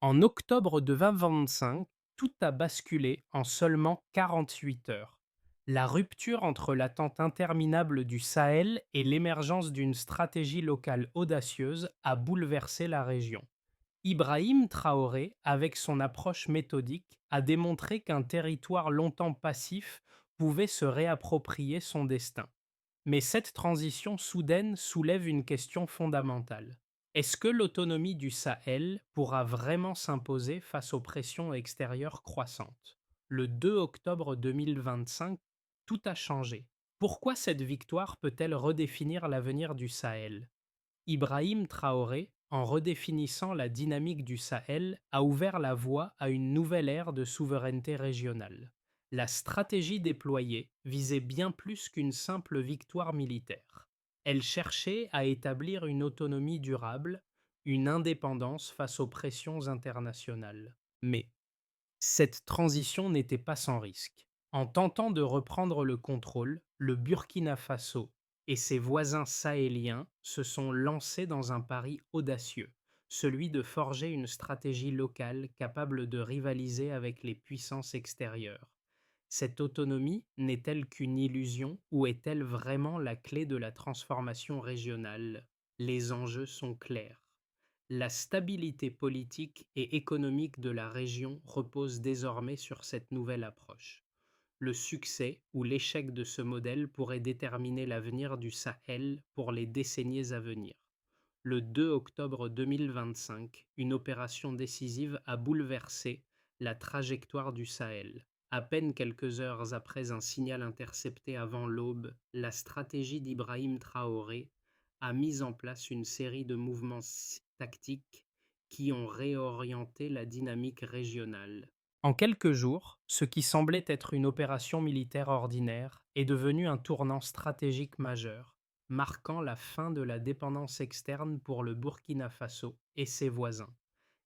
En octobre de 2025, tout a basculé en seulement 48 heures. La rupture entre l'attente interminable du Sahel et l'émergence d'une stratégie locale audacieuse a bouleversé la région. Ibrahim Traoré, avec son approche méthodique, a démontré qu'un territoire longtemps passif pouvait se réapproprier son destin. Mais cette transition soudaine soulève une question fondamentale. Est-ce que l'autonomie du Sahel pourra vraiment s'imposer face aux pressions extérieures croissantes? Le 2 octobre 2025, tout a changé. Pourquoi cette victoire peut-elle redéfinir l'avenir du Sahel? Ibrahim Traoré, en redéfinissant la dynamique du Sahel, a ouvert la voie à une nouvelle ère de souveraineté régionale. La stratégie déployée visait bien plus qu'une simple victoire militaire. Elle cherchait à établir une autonomie durable, une indépendance face aux pressions internationales. Mais cette transition n'était pas sans risque. En tentant de reprendre le contrôle, le Burkina Faso et ses voisins sahéliens se sont lancés dans un pari audacieux, celui de forger une stratégie locale capable de rivaliser avec les puissances extérieures. Cette autonomie n'est-elle qu'une illusion ou est-elle vraiment la clé de la transformation régionale? Les enjeux sont clairs. La stabilité politique et économique de la région repose désormais sur cette nouvelle approche. Le succès ou l'échec de ce modèle pourrait déterminer l'avenir du Sahel pour les décennies à venir. Le 2 octobre 2025, une opération décisive a bouleversé la trajectoire du Sahel. À peine quelques heures après un signal intercepté avant l'aube, la stratégie d'Ibrahim Traoré a mis en place une série de mouvements tactiques qui ont réorienté la dynamique régionale. En quelques jours, ce qui semblait être une opération militaire ordinaire est devenu un tournant stratégique majeur, marquant la fin de la dépendance externe pour le Burkina Faso et ses voisins.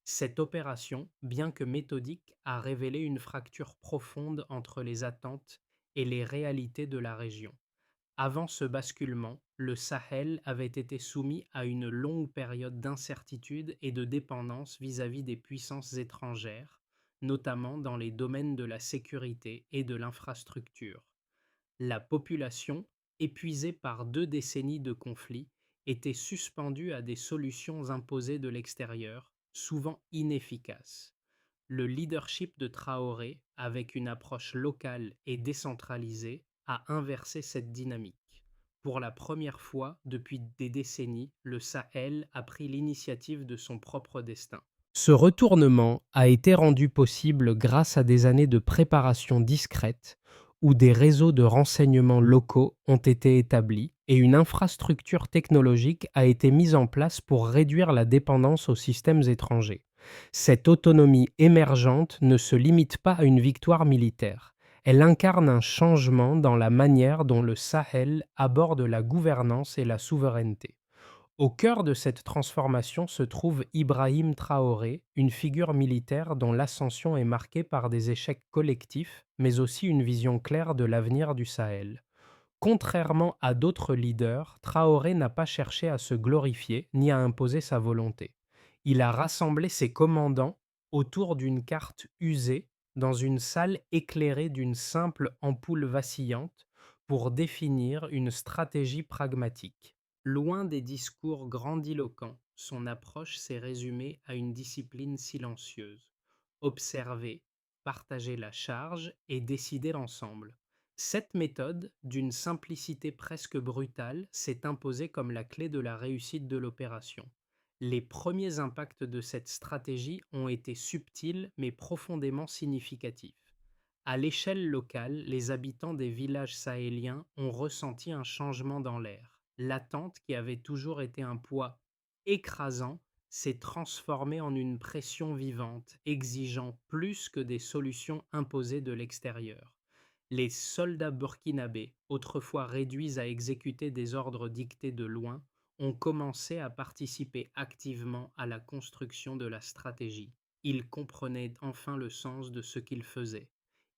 Cette opération, bien que méthodique, a révélé une fracture profonde entre les attentes et les réalités de la région. Avant ce basculement, le Sahel avait été soumis à une longue période d'incertitude et de dépendance vis-à-vis des puissances étrangères, notamment dans les domaines de la sécurité et de l'infrastructure. La population, épuisée par 2 décennies de conflits, était suspendue à des solutions imposées de l'extérieur, souvent inefficaces. Le leadership de Traoré, avec une approche locale et décentralisée, a inversé cette dynamique. Pour la première fois depuis des décennies, le Sahel a pris l'initiative de son propre destin. Ce retournement a été rendu possible grâce à des années de préparation discrète, où des réseaux de renseignement locaux ont été établis et une infrastructure technologique a été mise en place pour réduire la dépendance aux systèmes étrangers. Cette autonomie émergente ne se limite pas à une victoire militaire. Elle incarne un changement dans la manière dont le Sahel aborde la gouvernance et la souveraineté. Au cœur de cette transformation se trouve Ibrahim Traoré, une figure militaire dont l'ascension est marquée par des échecs collectifs, mais aussi une vision claire de l'avenir du Sahel. Contrairement à d'autres leaders, Traoré n'a pas cherché à se glorifier ni à imposer sa volonté. Il a rassemblé ses commandants autour d'une carte usée dans une salle éclairée d'une simple ampoule vacillante pour définir une stratégie pragmatique. Loin des discours grandiloquents, son approche s'est résumée à une discipline silencieuse. Observer, partager la charge et décider ensemble. Cette méthode, d'une simplicité presque brutale, s'est imposée comme la clé de la réussite de l'opération. Les premiers impacts de cette stratégie ont été subtils mais profondément significatifs. À l'échelle locale, les habitants des villages sahéliens ont ressenti un changement dans l'air. L'attente, qui avait toujours été un poids écrasant, s'est transformée en une pression vivante, exigeant plus que des solutions imposées de l'extérieur. Les soldats burkinabés, autrefois réduits à exécuter des ordres dictés de loin, ont commencé à participer activement à la construction de la stratégie. Ils comprenaient enfin le sens de ce qu'ils faisaient.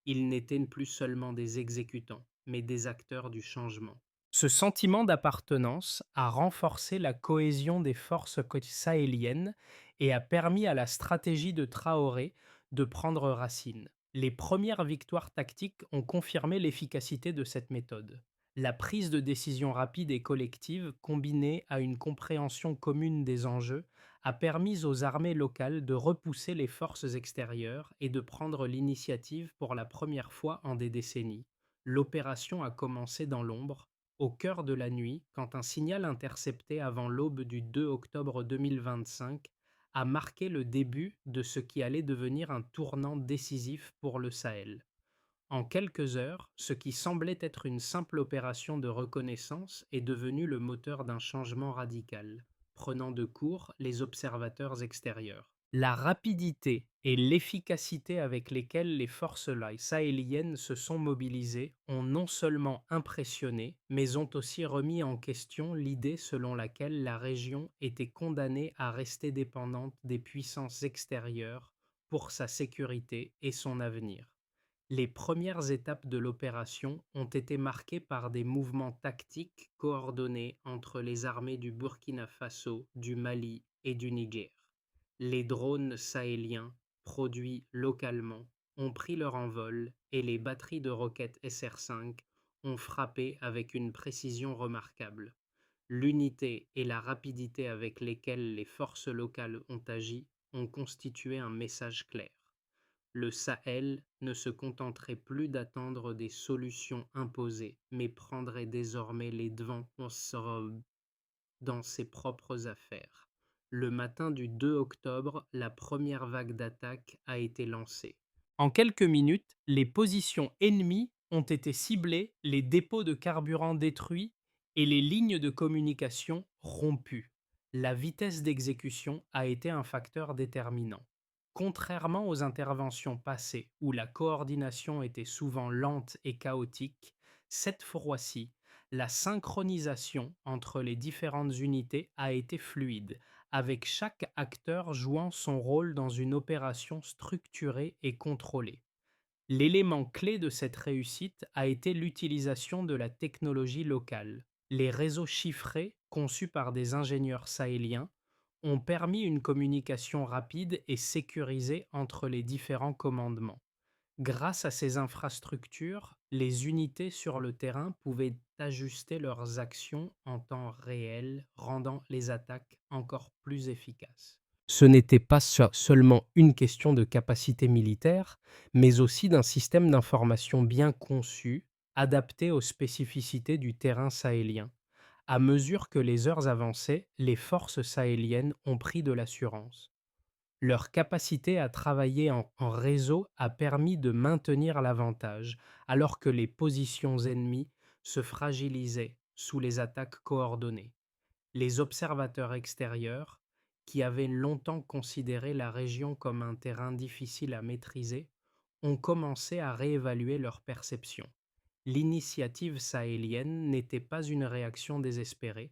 Ils n'étaient plus seulement des exécutants, mais des acteurs du changement. Ce sentiment d'appartenance a renforcé la cohésion des forces sahéliennes et a permis à la stratégie de Traoré de prendre racine. Les premières victoires tactiques ont confirmé l'efficacité de cette méthode. La prise de décision rapide et collective, combinée à une compréhension commune des enjeux, a permis aux armées locales de repousser les forces extérieures et de prendre l'initiative pour la première fois en des décennies. L'opération a commencé dans l'ombre, au cœur de la nuit, quand un signal intercepté avant l'aube du 2 octobre 2025 a marqué le début de ce qui allait devenir un tournant décisif pour le Sahel. En quelques heures, ce qui semblait être une simple opération de reconnaissance est devenu le moteur d'un changement radical, prenant de court les observateurs extérieurs. La rapidité et l'efficacité avec lesquelles les forces sahéliennes se sont mobilisées ont non seulement impressionné, mais ont aussi remis en question l'idée selon laquelle la région était condamnée à rester dépendante des puissances extérieures pour sa sécurité et son avenir. Les premières étapes de l'opération ont été marquées par des mouvements tactiques coordonnés entre les armées du Burkina Faso, du Mali et du Niger. Les drones sahéliens, produits localement, ont pris leur envol et les batteries de roquettes SR-5 ont frappé avec une précision remarquable. L'unité et la rapidité avec lesquelles les forces locales ont agi ont constitué un message clair. Le Sahel ne se contenterait plus d'attendre des solutions imposées, mais prendrait désormais les devants dans ses propres affaires. Le matin du 2 octobre, la première vague d'attaque a été lancée. En quelques minutes, les positions ennemies ont été ciblées, les dépôts de carburant détruits et les lignes de communication rompues. La vitesse d'exécution a été un facteur déterminant. Contrairement aux interventions passées où la coordination était souvent lente et chaotique, cette fois-ci, la synchronisation entre les différentes unités a été fluide, avec chaque acteur jouant son rôle dans une opération structurée et contrôlée. L'élément clé de cette réussite a été l'utilisation de la technologie locale. Les réseaux chiffrés, conçus par des ingénieurs sahéliens, ont permis une communication rapide et sécurisée entre les différents commandements. Grâce à ces infrastructures, les unités sur le terrain pouvaient ajuster leurs actions en temps réel, rendant les attaques encore plus efficaces. Ce n'était pas seulement une question de capacité militaire, mais aussi d'un système d'information bien conçu, adapté aux spécificités du terrain sahélien. À mesure que les heures avançaient, les forces sahéliennes ont pris de l'assurance. Leur capacité à travailler en réseau a permis de maintenir l'avantage, alors que les positions ennemies se fragilisaient sous les attaques coordonnées. Les observateurs extérieurs, qui avaient longtemps considéré la région comme un terrain difficile à maîtriser, ont commencé à réévaluer leur perception. L'initiative sahélienne n'était pas une réaction désespérée,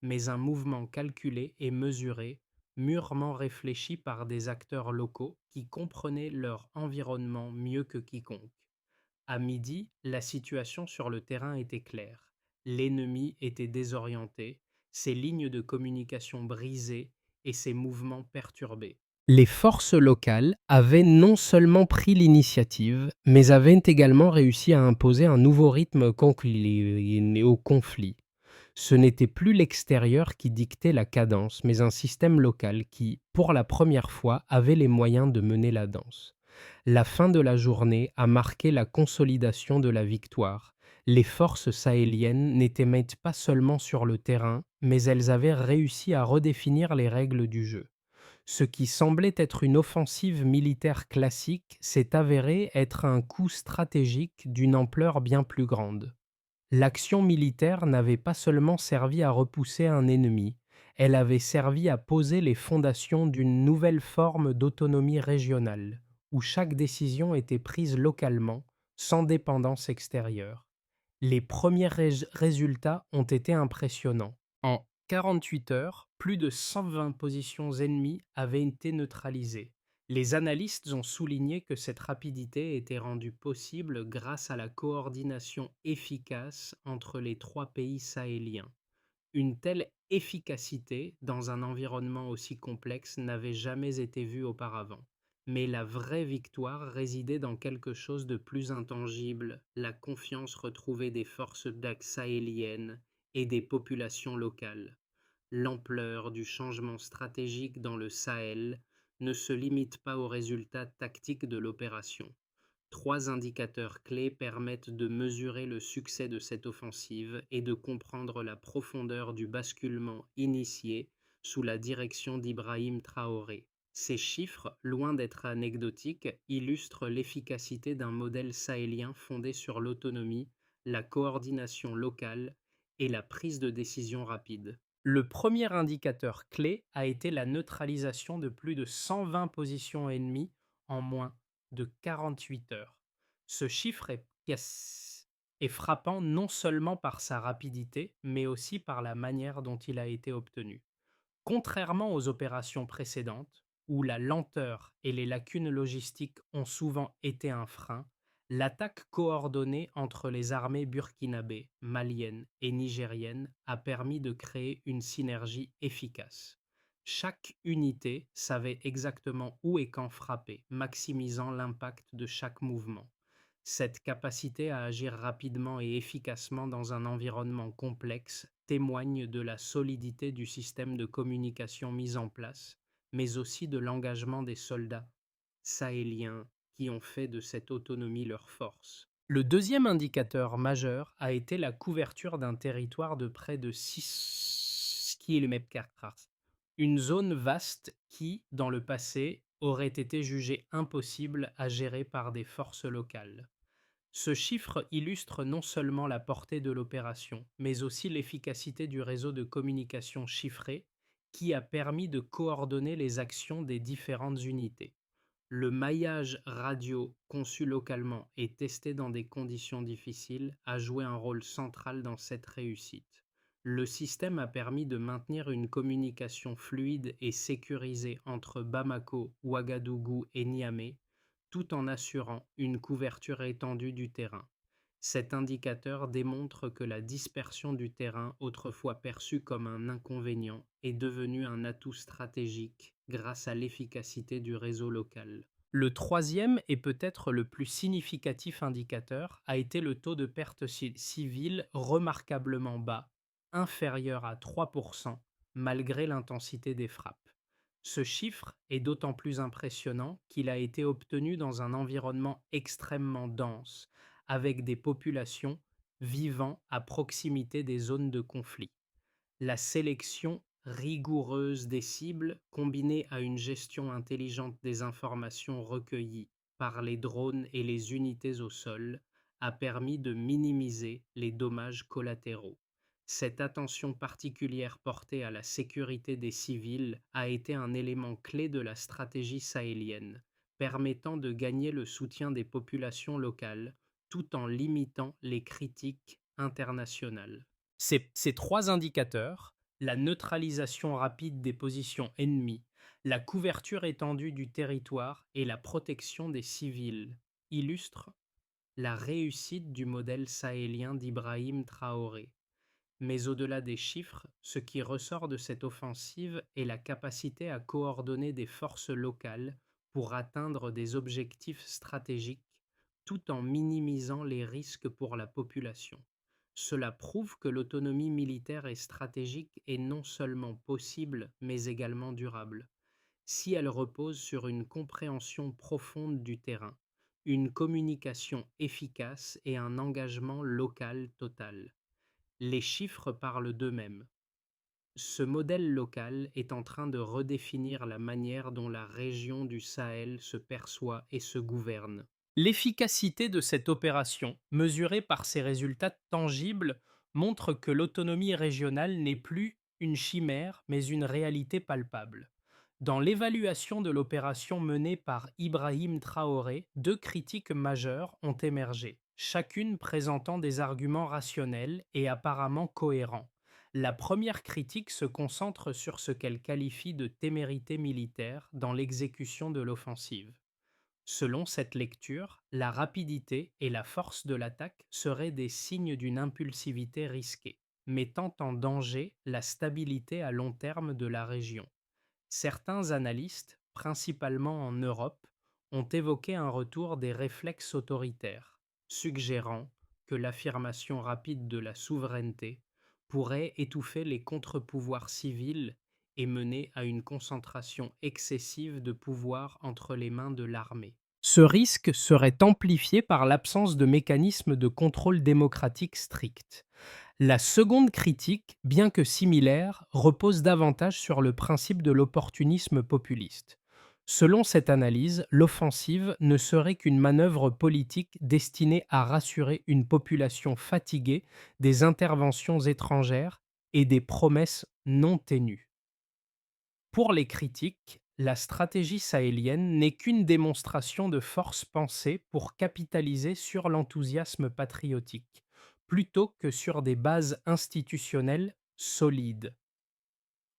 mais un mouvement calculé et mesuré, mûrement réfléchi par des acteurs locaux qui comprenaient leur environnement mieux que quiconque. À midi, la situation sur le terrain était claire. L'ennemi était désorienté, ses lignes de communication brisées et ses mouvements perturbés. Les forces locales avaient non seulement pris l'initiative, mais avaient également réussi à imposer un nouveau rythme au conflit. Ce n'était plus l'extérieur qui dictait la cadence, mais un système local qui, pour la première fois, avait les moyens de mener la danse. La fin de la journée a marqué la consolidation de la victoire. Les forces sahéliennes n'étaient même pas seulement sur le terrain, mais elles avaient réussi à redéfinir les règles du jeu. Ce qui semblait être une offensive militaire classique s'est avéré être un coup stratégique d'une ampleur bien plus grande. L'action militaire n'avait pas seulement servi à repousser un ennemi, elle avait servi à poser les fondations d'une nouvelle forme d'autonomie régionale, où chaque décision était prise localement, sans dépendance extérieure. Les premiers résultats ont été impressionnants. En 48 heures, plus de 120 positions ennemies avaient été neutralisées. Les analystes ont souligné que cette rapidité était rendue possible grâce à la coordination efficace entre les trois pays sahéliens. Une telle efficacité dans un environnement aussi complexe n'avait jamais été vue auparavant. Mais la vraie victoire résidait dans quelque chose de plus intangible, la confiance retrouvée des forces sahéliennes et des populations locales. L'ampleur du changement stratégique dans le Sahel ne se limite pas aux résultats tactiques de l'opération. Trois indicateurs clés permettent de mesurer le succès de cette offensive et de comprendre la profondeur du basculement initié sous la direction d'Ibrahim Traoré. Ces chiffres, loin d'être anecdotiques, illustrent l'efficacité d'un modèle sahélien fondé sur l'autonomie, la coordination locale et la prise de décision rapide. Le premier indicateur clé a été la neutralisation de plus de 120 positions ennemies en moins de 48 heures. Ce chiffre est frappant non seulement par sa rapidité, mais aussi par la manière dont il a été obtenu. Contrairement aux opérations précédentes, où la lenteur et les lacunes logistiques ont souvent été un frein, l'attaque coordonnée entre les armées burkinabées, maliennes et nigériennes a permis de créer une synergie efficace. Chaque unité savait exactement où et quand frapper, maximisant l'impact de chaque mouvement. Cette capacité à agir rapidement et efficacement dans un environnement complexe témoigne de la solidité du système de communication mis en place, mais aussi de l'engagement des soldats sahéliens qui ont fait de cette autonomie leur force. Le deuxième indicateur majeur a été la couverture d'un territoire de près de 6 km², une zone vaste qui, dans le passé, aurait été jugée impossible à gérer par des forces locales. Ce chiffre illustre non seulement la portée de l'opération, mais aussi l'efficacité du réseau de communication chiffré qui a permis de coordonner les actions des différentes unités. Le maillage radio conçu localement et testé dans des conditions difficiles a joué un rôle central dans cette réussite. Le système a permis de maintenir une communication fluide et sécurisée entre Bamako, Ouagadougou et Niamey, tout en assurant une couverture étendue du terrain. Cet indicateur démontre que la dispersion du terrain, autrefois perçue comme un inconvénient, est devenue un atout stratégique grâce à l'efficacité du réseau local. Le troisième et peut-être le plus significatif indicateur a été le taux de perte civile remarquablement bas, inférieur à 3%, malgré l'intensité des frappes. Ce chiffre est d'autant plus impressionnant qu'il a été obtenu dans un environnement extrêmement dense, avec des populations vivant à proximité des zones de conflit. La sélection rigoureuse des cibles, combinée à une gestion intelligente des informations recueillies par les drones et les unités au sol, a permis de minimiser les dommages collatéraux. Cette attention particulière portée à la sécurité des civils a été un élément clé de la stratégie sahélienne, permettant de gagner le soutien des populations locales tout en limitant les critiques internationales. Ces trois indicateurs, la neutralisation rapide des positions ennemies, la couverture étendue du territoire et la protection des civils, illustrent la réussite du modèle sahélien d'Ibrahim Traoré. Mais au-delà des chiffres, ce qui ressort de cette offensive est la capacité à coordonner des forces locales pour atteindre des objectifs stratégiques tout en minimisant les risques pour la population. Cela prouve que l'autonomie militaire et stratégique est non seulement possible, mais également durable, si elle repose sur une compréhension profonde du terrain, une communication efficace et un engagement local total. Les chiffres parlent d'eux-mêmes. Ce modèle local est en train de redéfinir la manière dont la région du Sahel se perçoit et se gouverne. L'efficacité de cette opération, mesurée par ses résultats tangibles, montre que l'autonomie régionale n'est plus une chimère, mais une réalité palpable. Dans l'évaluation de l'opération menée par Ibrahim Traoré, deux critiques majeures ont émergé, chacune présentant des arguments rationnels et apparemment cohérents. La première critique se concentre sur ce qu'elle qualifie de témérité militaire dans l'exécution de l'offensive. Selon cette lecture, la rapidité et la force de l'attaque seraient des signes d'une impulsivité risquée. mettant en danger la stabilité à long terme de la région. Certains analystes, principalement en Europe, ont évoqué un retour des réflexes autoritaires, suggérant que l'affirmation rapide de la souveraineté pourrait étouffer les contre-pouvoirs civils et mener à une concentration excessive de pouvoir entre les mains de l'armée. Ce risque serait amplifié par l'absence de mécanismes de contrôle démocratique stricts. La seconde critique, bien que similaire, repose davantage sur le principe de l'opportunisme populiste. Selon cette analyse, l'offensive ne serait qu'une manœuvre politique destinée à rassurer une population fatiguée des interventions étrangères et des promesses non tenues. Pour les critiques, la stratégie sahélienne n'est qu'une démonstration de force pensée pour capitaliser sur l'enthousiasme patriotique, plutôt que sur des bases institutionnelles solides.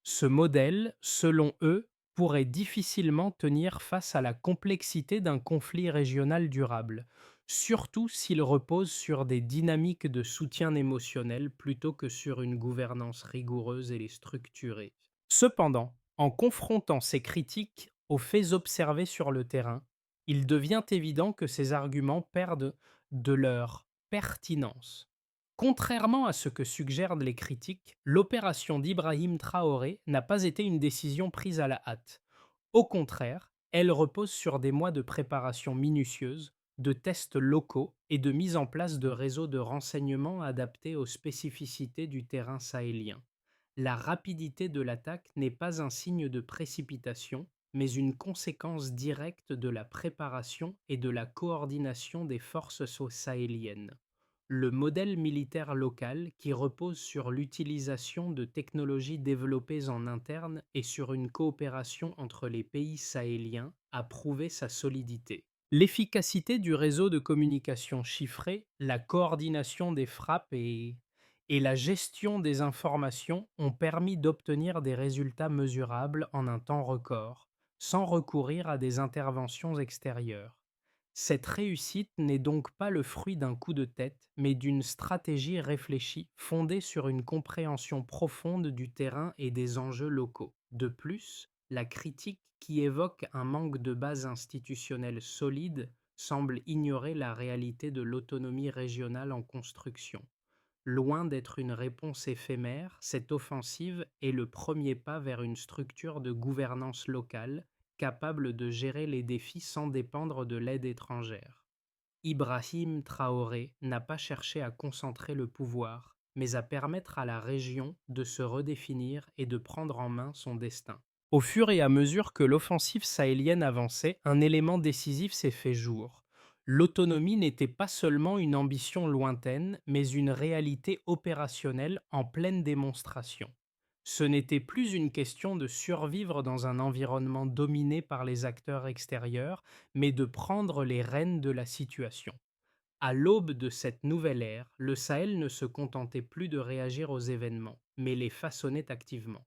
Ce modèle, selon eux, pourrait difficilement tenir face à la complexité d'un conflit régional durable, surtout s'il repose sur des dynamiques de soutien émotionnel plutôt que sur une gouvernance rigoureuse et structurée. Cependant, en confrontant ces critiques aux faits observés sur le terrain, il devient évident que ces arguments perdent de leur pertinence. Contrairement à ce que suggèrent les critiques, l'opération d'Ibrahim Traoré n'a pas été une décision prise à la hâte. Au contraire, elle repose sur des mois de préparation minutieuse, de tests locaux et de mise en place de réseaux de renseignement adaptés aux spécificités du terrain sahélien. La rapidité de l'attaque n'est pas un signe de précipitation, mais une conséquence directe de la préparation et de la coordination des forces sahéliennes. Le modèle militaire local, qui repose sur l'utilisation de technologies développées en interne et sur une coopération entre les pays sahéliens, a prouvé sa solidité. L'efficacité du réseau de communication chiffré, la coordination des frappes et la gestion des informations ont permis d'obtenir des résultats mesurables en un temps record, sans recourir à des interventions extérieures. Cette réussite n'est donc pas le fruit d'un coup de tête, mais d'une stratégie réfléchie fondée sur une compréhension profonde du terrain et des enjeux locaux. De plus, la critique qui évoque un manque de base institutionnelle solide semble ignorer la réalité de l'autonomie régionale en construction. Loin d'être une réponse éphémère, cette offensive est le premier pas vers une structure de gouvernance locale capable de gérer les défis sans dépendre de l'aide étrangère. Ibrahim Traoré n'a pas cherché à concentrer le pouvoir, mais à permettre à la région de se redéfinir et de prendre en main son destin. Au fur et à mesure que l'offensive sahélienne avançait, un élément décisif s'est fait jour. L'autonomie n'était pas seulement une ambition lointaine, mais une réalité opérationnelle en pleine démonstration. Ce n'était plus une question de survivre dans un environnement dominé par les acteurs extérieurs, mais de prendre les rênes de la situation. À l'aube de cette nouvelle ère, le Sahel ne se contentait plus de réagir aux événements, mais les façonnait activement.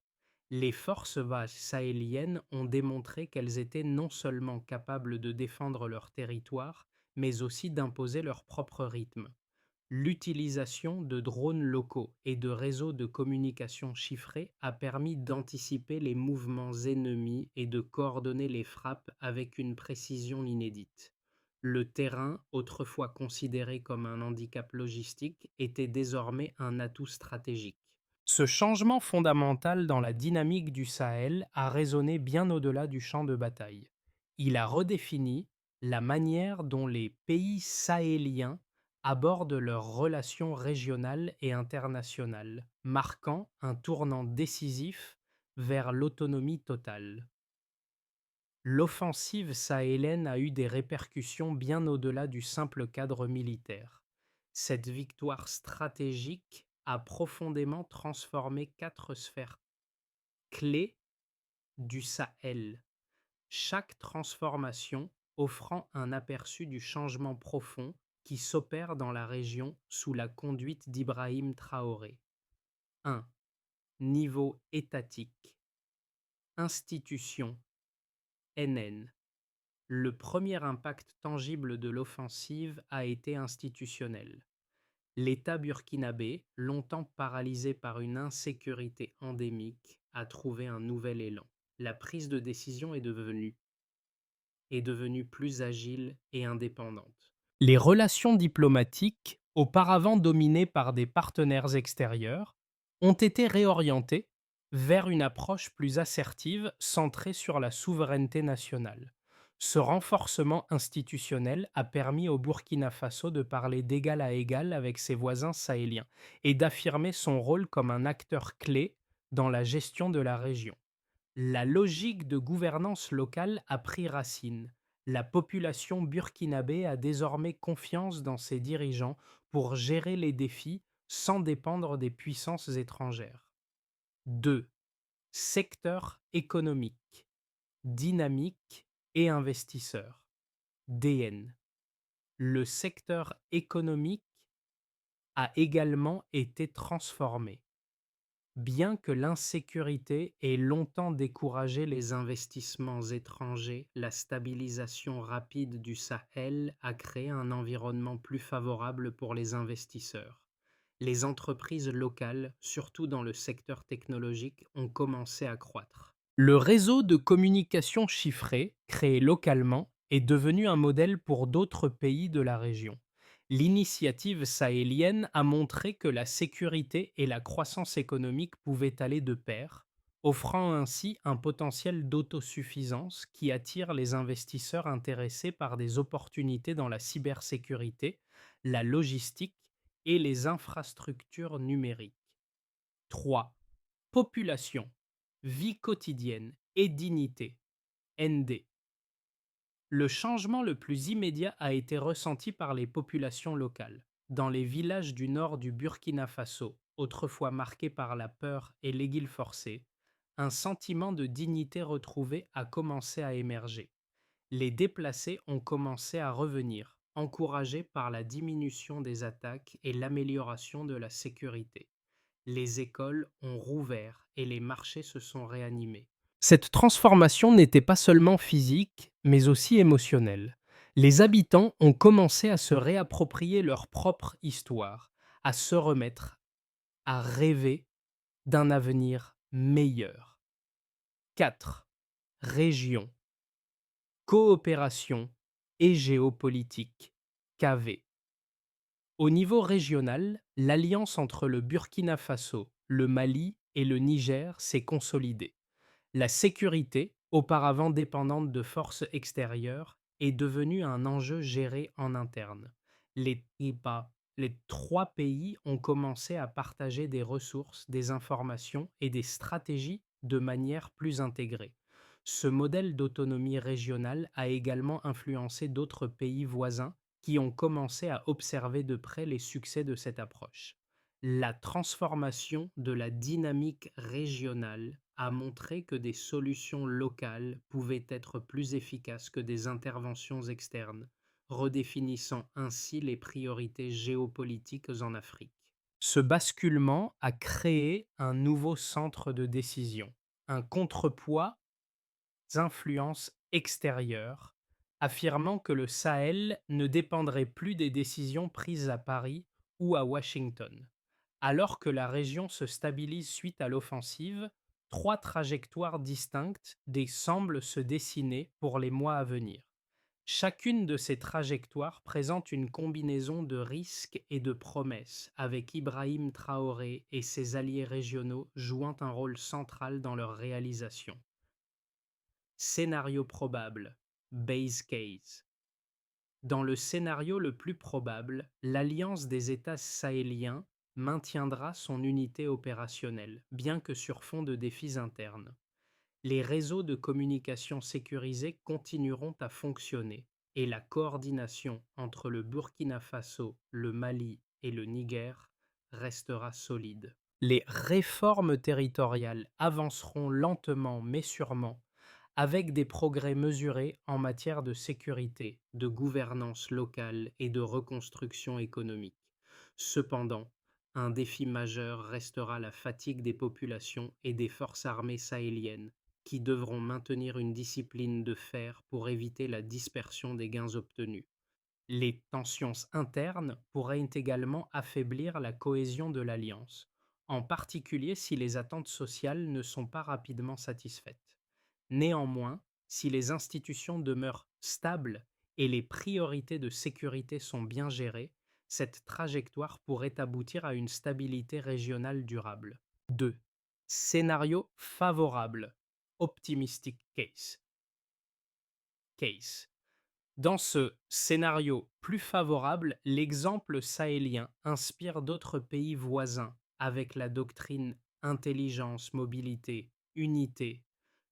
Les forces sahéliennes ont démontré qu'elles étaient non seulement capables de défendre leur territoire, mais aussi d'imposer leur propre rythme. L'utilisation de drones locaux et de réseaux de communication chiffrés a permis d'anticiper les mouvements ennemis et de coordonner les frappes avec une précision inédite. Le terrain, autrefois considéré comme un handicap logistique, était désormais un atout stratégique. Ce changement fondamental dans la dynamique du Sahel a résonné bien au-delà du champ de bataille. Il a redéfini la manière dont les pays sahéliens abordent leurs relations régionales et internationales, marquant un tournant décisif vers l'autonomie totale. L'offensive sahélienne a eu des répercussions bien au-delà du simple cadre militaire. Cette victoire stratégique a profondément transformé quatre sphères clés du Sahel, chaque transformation offrant un aperçu du changement profond qui s'opère dans la région sous la conduite d'Ibrahim Traoré. 1. Niveau étatique. Institution. NN. Le premier impact tangible de l'offensive a été institutionnel. L'État burkinabé, longtemps paralysé par une insécurité endémique, a trouvé un nouvel élan. La prise de décision est devenue plus agile et indépendante. Les relations diplomatiques, auparavant dominées par des partenaires extérieurs, ont été réorientées vers une approche plus assertive centrée sur la souveraineté nationale. Ce renforcement institutionnel a permis au Burkina Faso de parler d'égal à égal avec ses voisins sahéliens et d'affirmer son rôle comme un acteur clé dans la gestion de la région. La logique de gouvernance locale a pris racine. La population burkinabé a désormais confiance dans ses dirigeants pour gérer les défis sans dépendre des puissances étrangères. 2. Secteur économique, dynamique et investisseur. DN. Le secteur économique a également été transformé. Bien que l'insécurité ait longtemps découragé les investissements étrangers, la stabilisation rapide du Sahel a créé un environnement plus favorable pour les investisseurs. Les entreprises locales, surtout dans le secteur technologique, ont commencé à croître. Le réseau de communication chiffrée, créé localement, est devenu un modèle pour d'autres pays de la région. L'initiative sahélienne a montré que la sécurité et la croissance économique pouvaient aller de pair, offrant ainsi un potentiel d'autosuffisance qui attire les investisseurs intéressés par des opportunités dans la cybersécurité, la logistique et les infrastructures numériques. 3. Population, vie quotidienne et dignité. ND. Le changement le plus immédiat a été ressenti par les populations locales. Dans les villages du nord du Burkina Faso, autrefois marqués par la peur et l'exil forcé, un sentiment de dignité retrouvée a commencé à émerger. Les déplacés ont commencé à revenir, encouragés par la diminution des attaques et l'amélioration de la sécurité. Les écoles ont rouvert et les marchés se sont réanimés. Cette transformation n'était pas seulement physique, mais aussi émotionnelle. Les habitants ont commencé à se réapproprier leur propre histoire, à se remettre, à rêver d'un avenir meilleur. 4. Région, coopération et géopolitique. KV. Au niveau régional, l'alliance entre le Burkina Faso, le Mali et le Niger s'est consolidée. La sécurité, auparavant dépendante de forces extérieures, est devenue un enjeu géré en interne. Les trois pays ont commencé à partager des ressources, des informations et des stratégies de manière plus intégrée. Ce modèle d'autonomie régionale a également influencé d'autres pays voisins qui ont commencé à observer de près les succès de cette approche. La transformation de la dynamique régionale a montré que des solutions locales pouvaient être plus efficaces que des interventions externes, redéfinissant ainsi les priorités géopolitiques en Afrique. Ce basculement a créé un nouveau centre de décision, un contrepoids aux influences extérieures, affirmant que le Sahel ne dépendrait plus des décisions prises à Paris ou à Washington. Alors que la région se stabilise suite à l'offensive, trois trajectoires distinctes semblent se dessiner pour les mois à venir. Chacune de ces trajectoires présente une combinaison de risques et de promesses, avec Ibrahim Traoré et ses alliés régionaux jouant un rôle central dans leur réalisation. Scénario probable, base case. Dans le scénario le plus probable, l'Alliance des États sahéliens maintiendra son unité opérationnelle, bien que sur fond de défis internes. Les réseaux de communication sécurisés continueront à fonctionner et la coordination entre le Burkina Faso, le Mali et le Niger restera solide. Les réformes territoriales avanceront lentement mais sûrement, avec des progrès mesurés en matière de sécurité, de gouvernance locale et de reconstruction économique. Cependant, un défi majeur restera la fatigue des populations et des forces armées sahéliennes, qui devront maintenir une discipline de fer pour éviter la dispersion des gains obtenus. Les tensions internes pourraient également affaiblir la cohésion de l'alliance, en particulier si les attentes sociales ne sont pas rapidement satisfaites. Néanmoins, si les institutions demeurent stables et les priorités de sécurité sont bien gérées, cette trajectoire pourrait aboutir à une stabilité régionale durable. 2. Scénario favorable. Optimistic case. Dans ce scénario plus favorable, l'exemple sahélien inspire d'autres pays voisins avec la doctrine intelligence, mobilité, unité,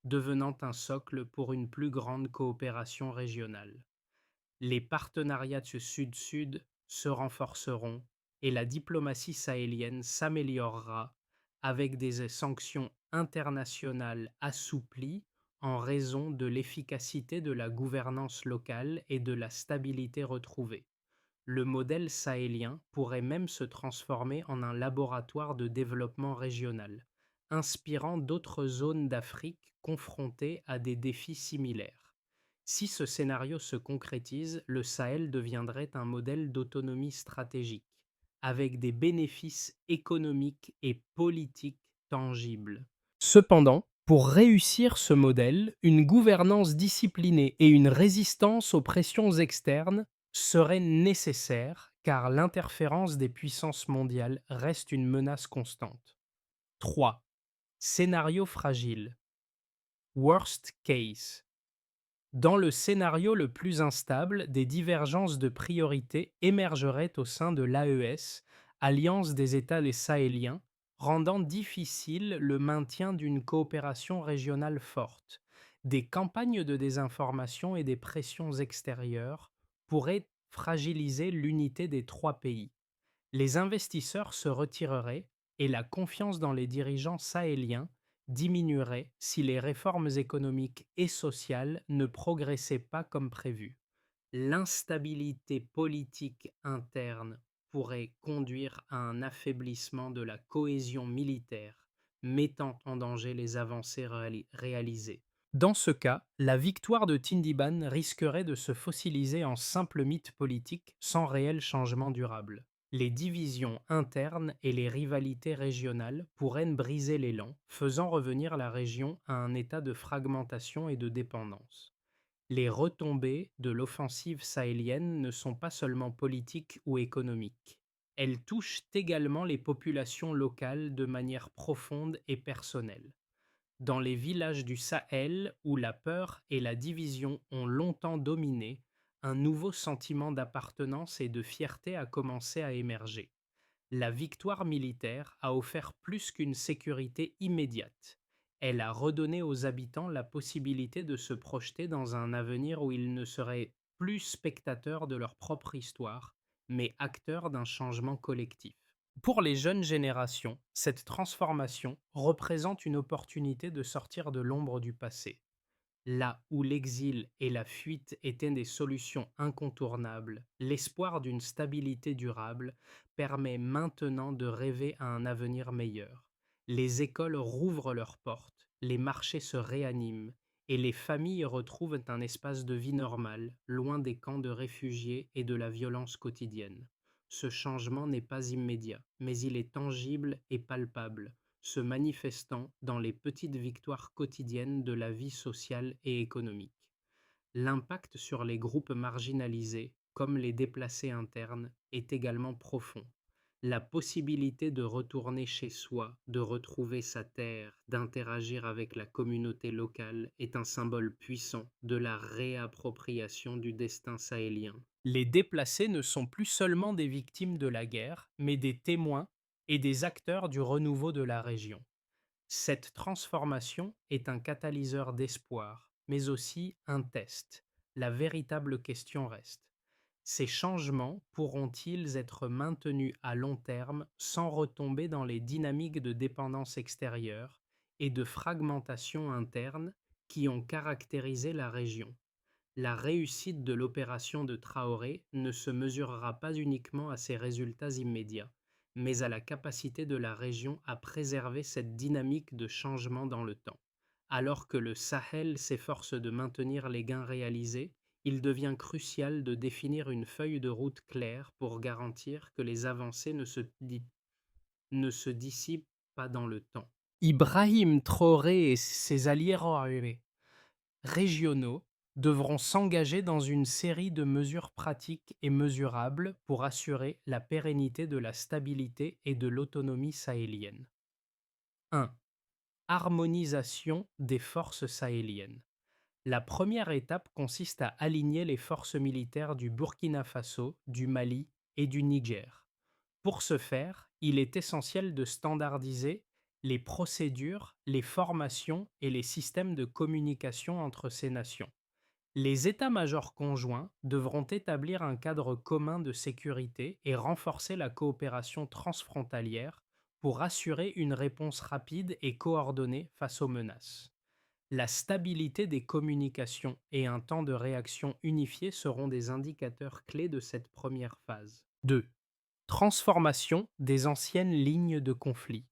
devenant un socle pour une plus grande coopération régionale. Les partenariats de Sud-Sud se renforceront et la diplomatie sahélienne s'améliorera avec des sanctions internationales assouplies en raison de l'efficacité de la gouvernance locale et de la stabilité retrouvée. Le modèle sahélien pourrait même se transformer en un laboratoire de développement régional, inspirant d'autres zones d'Afrique confrontées à des défis similaires. Si ce scénario se concrétise, le Sahel deviendrait un modèle d'autonomie stratégique, avec des bénéfices économiques et politiques tangibles. Cependant, pour réussir ce modèle, une gouvernance disciplinée et une résistance aux pressions externes seraient nécessaires car l'interférence des puissances mondiales reste une menace constante. 3. Scénario fragile. Worst case. Dans le scénario le plus instable, des divergences de priorités émergeraient au sein de l'AES, Alliance des États des Sahéliens, rendant difficile le maintien d'une coopération régionale forte. Des campagnes de désinformation et des pressions extérieures pourraient fragiliser l'unité des trois pays. Les investisseurs se retireraient et la confiance dans les dirigeants sahéliens diminuerait si les réformes économiques et sociales ne progressaient pas comme prévu. L'instabilité politique interne pourrait conduire à un affaiblissement de la cohésion militaire, mettant en danger les avancées réalisées. Dans ce cas, la victoire de Tindiban risquerait de se fossiliser en simple mythe politique sans réel changement durable. Les divisions internes et les rivalités régionales pourraient briser l'élan, faisant revenir la région à un état de fragmentation et de dépendance. Les retombées de l'offensive sahélienne ne sont pas seulement politiques ou économiques. Elles touchent également les populations locales de manière profonde et personnelle. Dans les villages du Sahel, où la peur et la division ont longtemps dominé, un nouveau sentiment d'appartenance et de fierté a commencé à émerger. La victoire militaire a offert plus qu'une sécurité immédiate. Elle a redonné aux habitants la possibilité de se projeter dans un avenir où ils ne seraient plus spectateurs de leur propre histoire, mais acteurs d'un changement collectif. Pour les jeunes générations, cette transformation représente une opportunité de sortir de l'ombre du passé. Là où l'exil et la fuite étaient des solutions incontournables, l'espoir d'une stabilité durable permet maintenant de rêver à un avenir meilleur. Les écoles rouvrent leurs portes, les marchés se réaniment et les familles retrouvent un espace de vie normal, loin des camps de réfugiés et de la violence quotidienne. Ce changement n'est pas immédiat, mais il est tangible et palpable, se manifestant dans les petites victoires quotidiennes de la vie sociale et économique. L'impact sur les groupes marginalisés, comme les déplacés internes, est également profond. La possibilité de retourner chez soi, de retrouver sa terre, d'interagir avec la communauté locale est un symbole puissant de la réappropriation du destin sahélien. Les déplacés ne sont plus seulement des victimes de la guerre, mais des témoins et des acteurs du renouveau de la région. Cette transformation est un catalyseur d'espoir, mais aussi un test. La véritable question reste: ces changements pourront-ils être maintenus à long terme sans retomber dans les dynamiques de dépendance extérieure et de fragmentation interne qui ont caractérisé la région? La réussite de l'opération de Traoré ne se mesurera pas uniquement à ses résultats immédiats, mais à la capacité de la région à préserver cette dynamique de changement dans le temps. Alors que le Sahel s'efforce de maintenir les gains réalisés, il devient crucial de définir une feuille de route claire pour garantir que les avancées ne se dissipent pas dans le temps. Ibrahim Traoré et ses alliés régionaux devront s'engager dans une série de mesures pratiques et mesurables pour assurer la pérennité de la stabilité et de l'autonomie sahélienne. 1. Harmonisation des forces sahéliennes. La première étape consiste à aligner les forces militaires du Burkina Faso, du Mali et du Niger. Pour ce faire, il est essentiel de standardiser les procédures, les formations et les systèmes de communication entre ces nations. Les états-majors conjoints devront établir un cadre commun de sécurité et renforcer la coopération transfrontalière pour assurer une réponse rapide et coordonnée face aux menaces. La stabilité des communications et un temps de réaction unifié seront des indicateurs clés de cette première phase. 2. Transformation des anciennes lignes de conflit.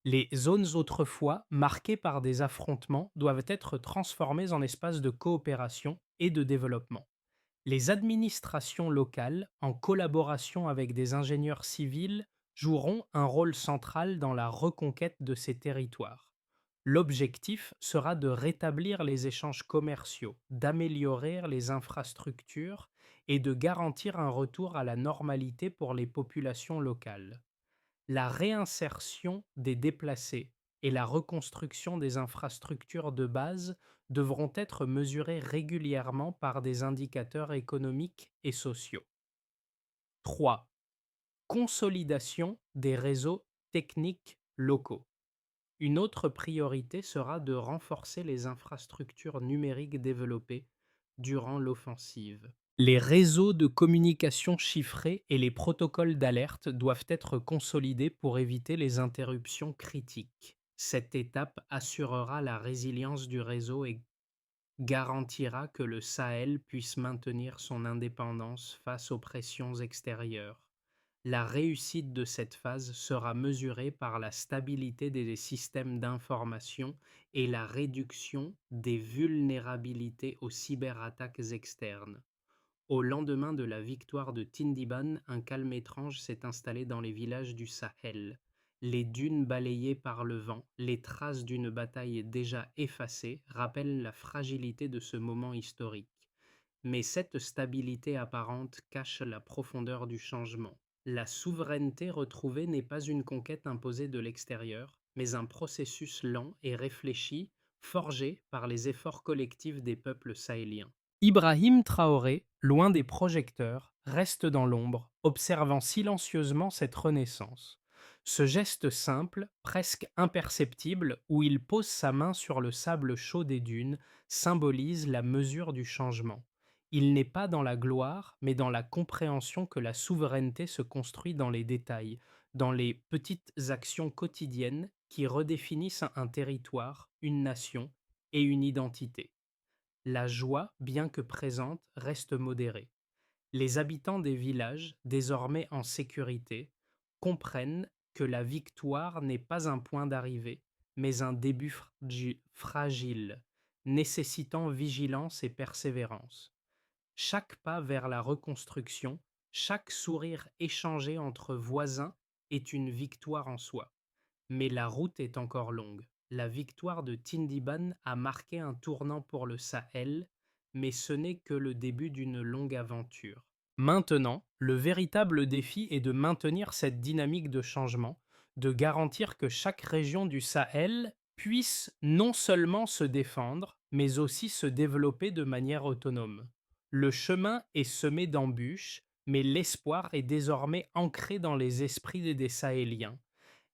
Les zones autrefois marquées par des affrontements doivent être transformées en espaces de coopération et de développement. Les administrations locales, en collaboration avec des ingénieurs civils, joueront un rôle central dans la reconquête de ces territoires. L'objectif sera de rétablir les échanges commerciaux, d'améliorer les infrastructures et de garantir un retour à la normalité pour les populations locales. La réinsertion des déplacés et la reconstruction des infrastructures de base devront être mesurées régulièrement par des indicateurs économiques et sociaux. 3. Consolidation des réseaux techniques locaux. Une autre priorité sera de renforcer les infrastructures numériques développées durant l'offensive. Les réseaux de communication chiffrés et les protocoles d'alerte doivent être consolidés pour éviter les interruptions critiques. Cette étape assurera la résilience du réseau et garantira que le Sahel puisse maintenir son indépendance face aux pressions extérieures. La réussite de cette phase sera mesurée par la stabilité des systèmes d'information et la réduction des vulnérabilités aux cyberattaques externes. Au lendemain de la victoire de Tindiban, un calme étrange s'est installé dans les villages du Sahel. Les dunes balayées par le vent, les traces d'une bataille déjà effacée rappellent la fragilité de ce moment historique. Mais cette stabilité apparente cache la profondeur du changement. La souveraineté retrouvée n'est pas une conquête imposée de l'extérieur, mais un processus lent et réfléchi, forgé par les efforts collectifs des peuples sahéliens. Ibrahim Traoré, loin des projecteurs, reste dans l'ombre, observant silencieusement cette renaissance. Ce geste simple, presque imperceptible, où il pose sa main sur le sable chaud des dunes, symbolise la mesure du changement. Il n'est pas dans la gloire, mais dans la compréhension que la souveraineté se construit dans les détails, dans les petites actions quotidiennes qui redéfinissent un territoire, une nation et une identité. La joie, bien que présente, reste modérée. Les habitants des villages, désormais en sécurité, comprennent que la victoire n'est pas un point d'arrivée, mais un début fragile, nécessitant vigilance et persévérance. Chaque pas vers la reconstruction, chaque sourire échangé entre voisins est une victoire en soi. Mais la route est encore longue. La victoire de Tindiban a marqué un tournant pour le Sahel, mais ce n'est que le début d'une longue aventure. Maintenant, le véritable défi est de maintenir cette dynamique de changement, de garantir que chaque région du Sahel puisse non seulement se défendre, mais aussi se développer de manière autonome. Le chemin est semé d'embûches, mais l'espoir est désormais ancré dans les esprits des Sahéliens.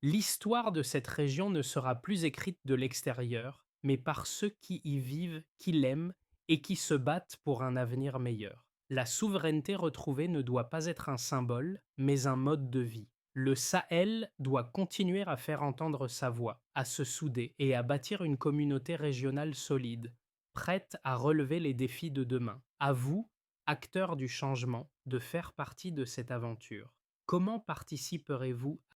L'histoire de cette région ne sera plus écrite de l'extérieur, mais par ceux qui y vivent, qui l'aiment et qui se battent pour un avenir meilleur. La souveraineté retrouvée ne doit pas être un symbole, mais un mode de vie. Le Sahel doit continuer à faire entendre sa voix, à se souder et à bâtir une communauté régionale solide, prête à relever les défis de demain. À vous, acteurs du changement, de faire partie de cette aventure. Comment participerez-vous